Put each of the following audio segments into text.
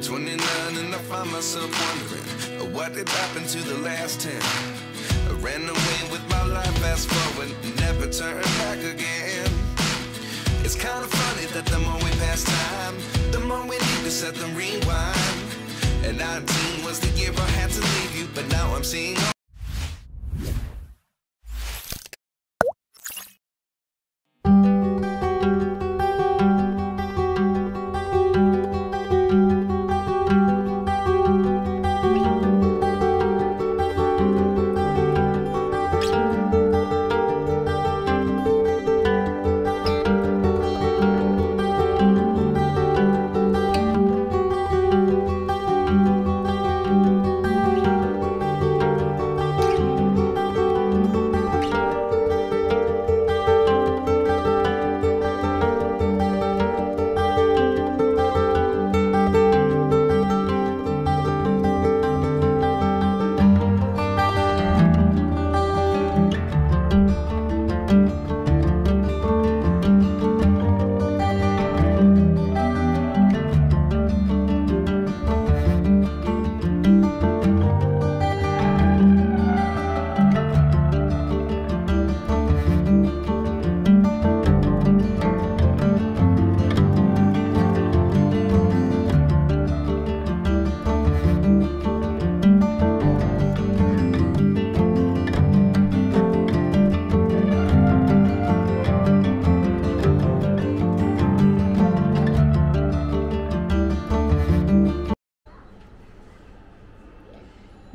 29 and I find myself wondering what did happen to the last 10. I ran away with my life, fast forward, never turn back again. It's kind of funny that the more we pass time, the more we need to set them rewind. And 19 was the year I had to leave you, but now I'm seeing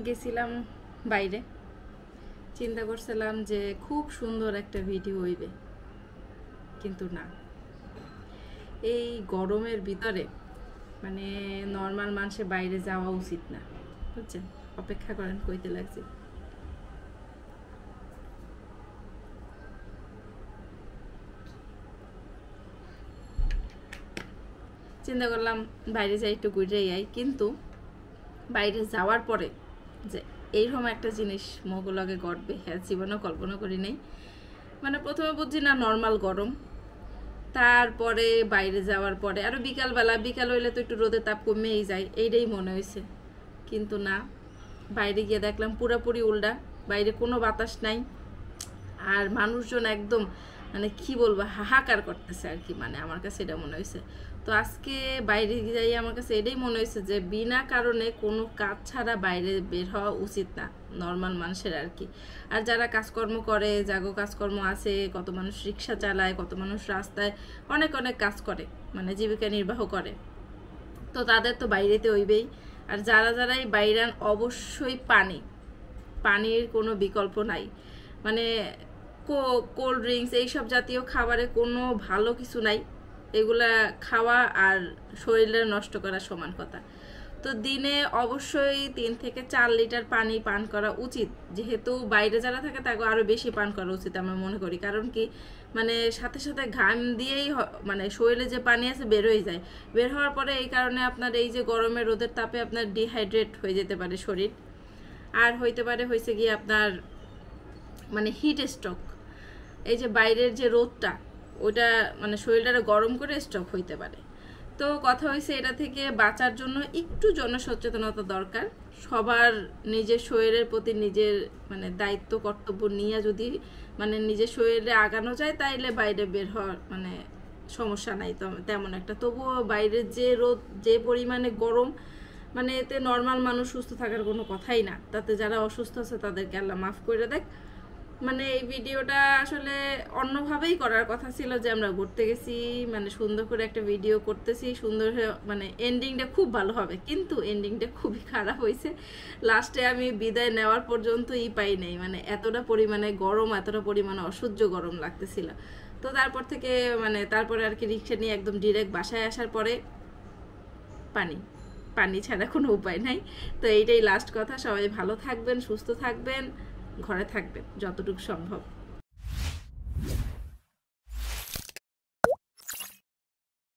গেছিলাম বাইরে, চিন্তা করছিলাম যে খুব সুন্দর একটা video হইবে, কিন্তু না, এই গরমের ভিতরে মানে নর্মাল মানুষের বাইরে যাওয়া উচিত না, বুঝছেন? অপেক্ষা করেন, কইতে লাগছে। চিন্তা করলাম বাইরে যাই, একটু ঘুরে যাই, কিন্তু বাইরে যাওয়ার পরে যে এইরকম একটা জিনিস মোগলকে ঘটবে, হ্যাঁ জীবনেও কল্পনা করি নাই। মানে প্রথমে বুঝছি না নর্মাল গরম, তারপরে বাইরে যাওয়ার পরে আরো বিকাল হইলে তো একটু রোদের তাপ কমেই যায়, এইটাই মনে হয়েছে। কিন্তু না, বাইরে গিয়ে দেখলাম পুরোপুরি উল্টা, বাইরে কোনো বাতাস নাই, আর মানুষজন একদম মানে কি বলবো হাহাকার করতেছে আর কি, মানে আমার কাছে এটা মনে হয়েছে। তো আজকে বাইরে যাই আমার কাছে এটাই মনে হয়েছে যে বিনা কারণে কোনো কাজ ছাড়া বাইরে বের হওয়া উচিত না নর্মাল মানুষের আর কি। আর যারা কাজকর্ম করে, জাগো কাজকর্ম আছে, কত মানুষ রিক্সা চালায়, কত মানুষ রাস্তায় অনেক কাজ করে, মানে জীবিকা নির্বাহ করে, তো তাদের তো বাইরেতে হইবেই। আর যারাই বাইরান অবশ্যই পানির কোনো বিকল্প নাই, মানে কোল্ড ড্রিঙ্কস এইসব জাতীয় খাবারে কোনো ভালো কিছু নাই, এগুলা খাওয়া আর শরীরে নষ্ট করা সমান কথা। তো দিনে অবশ্যই 3 থেকে 4 লিটার পানি পান করা উচিত, যেহেতু বাইরে যারা থাকে তাকে আরো বেশি পান করা উচিত আমরা মনে করি। কারণ কি, মানে সাথে সাথে ঘাম দিয়েই মানে শরীরে যে পানি আছে বের হয়ে যায়, বের হওয়ার পরে এই কারণে আপনার এই যে গরমের রোদের তাপে আপনার ডিহাইড্রেট হয়ে যেতে পারে শরীর, আর হইতে পারে হয়েছে গিয়ে আপনার মানে হিট স্ট্রোক। এই যে বাইরের যে রোদটা ওটা মানে শরীরটা গরম করে স্ট্রোক হইতে পারে। তো কথা হয়েছে এটা থেকে বাঁচার জন্য একটু জনসচেতনতা দরকার, সবার নিজের শরীরের প্রতি নিজের মানে দায়িত্ব কর্তব্য নিয়ে যদি মানে নিজের শরীরে আগানো যায়, তাইলে বাইরে বের হওয়ার মানে সমস্যা নাই তেমন একটা। তবুও বাইরের যে রোদ, যে পরিমাণে গরম, মানে এতে নর্মাল মানুষ সুস্থ থাকার কোনো কথাই না, তাতে যারা অসুস্থ আছে তাদেরকে আল্লাহ মাফ করে দেখ। মানে এই ভিডিওটা আসলে অন্যভাবেই করার কথা ছিল, যে আমরা ঘুরতে গেছি, মানে সুন্দর করে একটা ভিডিও করতেছি, সুন্দর মানে এন্ডিংটা খুব ভালো হবে, কিন্তু এন্ডিংটা খুবই খারাপ হয়েছে। লাস্টে আমি বিদায় নেওয়ার পর্যন্ত পাই নাই, মানে এতটা পরিমাণে গরম, এতটা পরিমাণে অসহ্য গরম লাগতেছিল। তো তারপর থেকে মানে তারপরে আর কি রিক্সা নিয়ে একদম ডিরেক্ট বাসায় আসার পরে পানি ছাড়া কোনো উপায় নাই। তো এইটাই লাস্ট কথা, সবাই ভালো থাকবেন, সুস্থ থাকবেন, ঘরে থাকবেন যতটুকু সম্ভব।